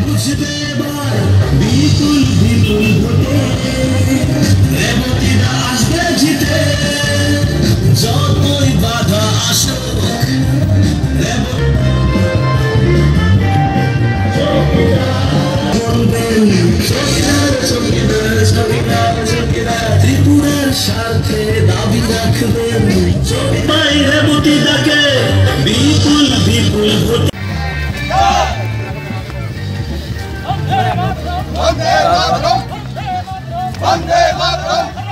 বুঝবে এবার বিপুল বিপুল ভোটে রেবতীরা আসবে জিতে যতই বাধা আসে ত্রিপুরার স্বার্থে দাবি রাখবেন রেবতীদাকে বিপুল বিপুল ভোটে Vande Mataram! Vande Mataram!